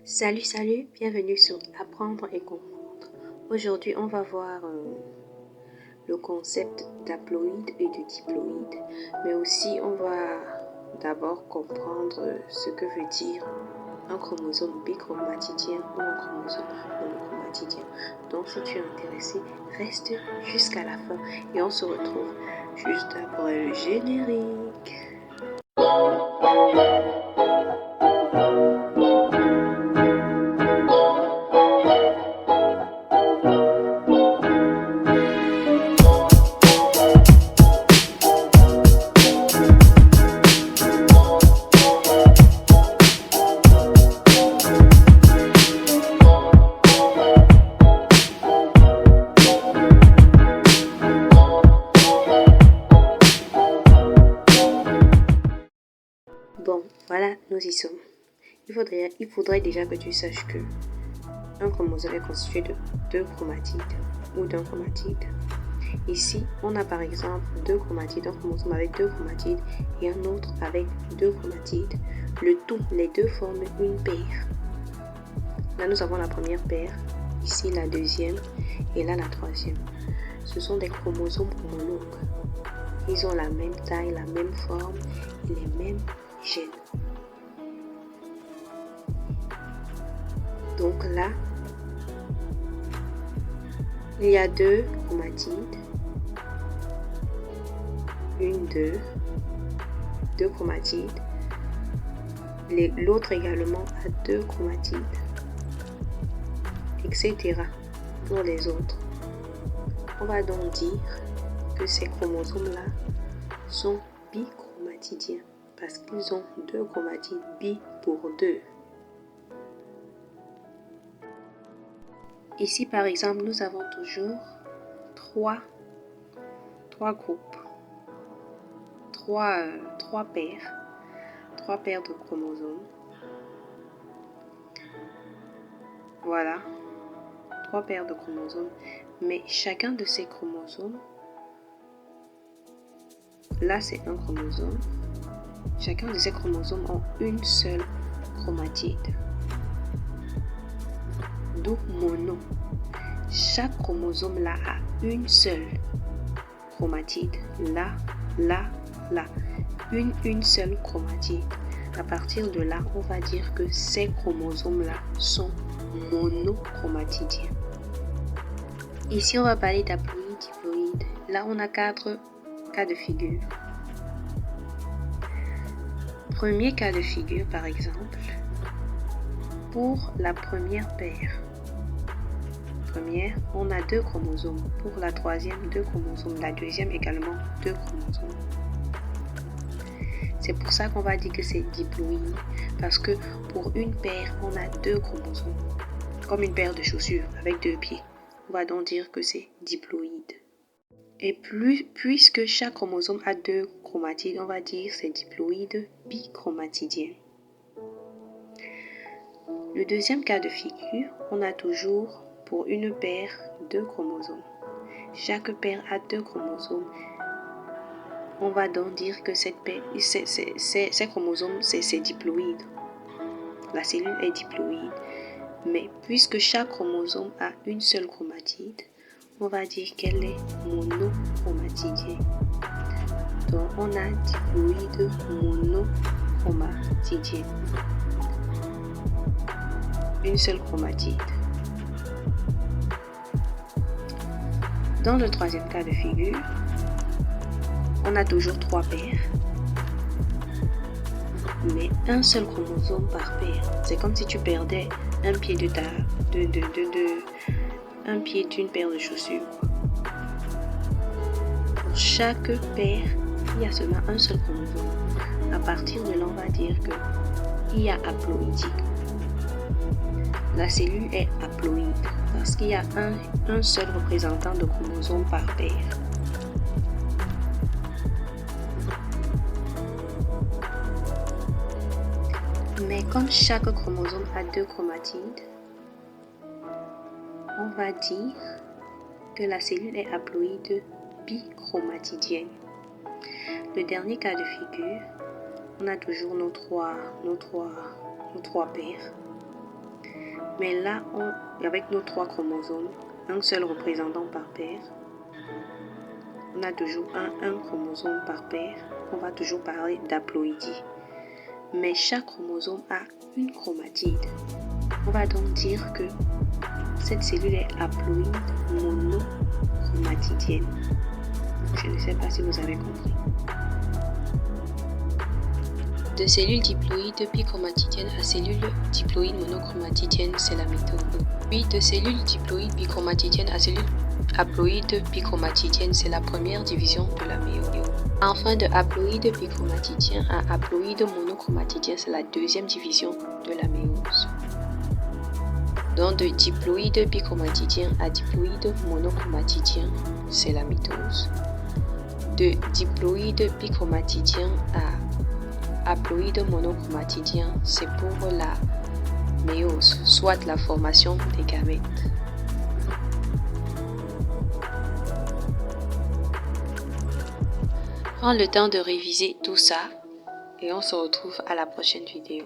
Salut, bienvenue sur Apprendre et comprendre. Aujourd'hui, on va voir le concept d'haploïde et de diploïde, mais aussi on va d'abord comprendre ce que veut dire un chromosome bichromatidien ou un chromosome monochromatidien. Donc, si tu es intéressé, reste jusqu'à la fin et on se retrouve juste après le générique. Bon, voilà, nous y sommes. Il faudrait déjà que tu saches que un chromosome est constitué de deux chromatides ou d'un chromatide. Ici, on a par exemple deux chromatides, un chromosome avec deux chromatides et un autre avec deux chromatides. Les deux forment une paire. Là, nous avons la première paire, ici la deuxième et là la troisième. Ce sont des chromosomes homologues. Ils ont la même taille, la même forme et les mêmes gènes. Donc là, il y a deux chromatides. Deux chromatides. L'autre également a deux chromatides, etc. pour les autres. On va donc dire que ces chromosomes-là sont bichromatidiens parce qu'ils ont deux chromatides, bi pour deux. Ici, par exemple, nous avons toujours trois groupes, trois paires de chromosomes. Voilà, trois paires de chromosomes. Mais chacun de ces chromosomes, là c'est un chromosome, chacun de ces chromosomes ont une seule chromatide. D'où mono. Chaque chromosome là a une seule chromatide. Là. Une seule chromatide. À partir de là, on va dire que ces chromosomes-là sont monochromatidiens. Ici, on va parler d'haploïde, diploïde. Là, on a 4 cas de figure. Premier cas de figure, par exemple, pour la première paire. On a deux chromosomes. Pour la troisième, deux chromosomes. La deuxième également, deux chromosomes. C'est pour ça qu'on va dire que c'est diploïde. Parce que pour une paire, on a deux chromosomes. Comme une paire de chaussures avec deux pieds. On va donc dire que c'est diploïde. Et puisque chaque chromosome a deux chromatides, on va dire que c'est diploïde bichromatidien. Le deuxième cas de figure, on a toujours pour une paire deux chromosomes. Chaque paire a deux chromosomes. On va donc dire que ces chromosomes, c'est diploïde. La cellule est diploïde. Mais puisque chaque chromosome a une seule chromatide, on va dire qu'elle est monochromatidienne. Donc on a diploïde monochromatidienne. Une seule chromatide. Dans le troisième cas de figure, on a toujours trois paires, mais un seul chromosome par paire. C'est comme si tu perdais un pied un pied d'une paire de chaussures. Pour chaque paire, il y a seulement un seul chromosome. À partir de là, on va dire qu'il y a haploïdique. La cellule est haploïde parce qu'il y a un seul représentant de chromosome par paire. Mais comme chaque chromosome a deux chromatides, on va dire que la cellule est haploïde bichromatidienne. Le dernier cas de figure, on a toujours nos trois paires. Mais là, avec nos 3 chromosomes, un seul représentant par paire, on a toujours un chromosome par paire. On va toujours parler d'haploïdie. Mais chaque chromosome a une chromatide. On va donc dire que cette cellule est haploïde monochromatidienne. Je ne sais pas si vous avez compris. De cellules diploïdes bichromatidiennes à cellules diploïdes monochromatidiennes, c'est la mitose. Puis de cellules diploïdes bichromatidiennes à cellules haploïdes bichromatidiennes, c'est la première division de la méiose. Enfin, de haploïdes bichromatidiens à haploïdes monochromatidiens, c'est la deuxième division de la méiose. Donc de diploïdes bichromatidiens à diploïdes monochromatidiens, c'est la mitose. De diploïdes bichromatidiens à haploïdes monochromatidiens, c'est pour la méiose, soit la formation des gamètes. Prends le temps de réviser tout ça et on se retrouve à la prochaine vidéo.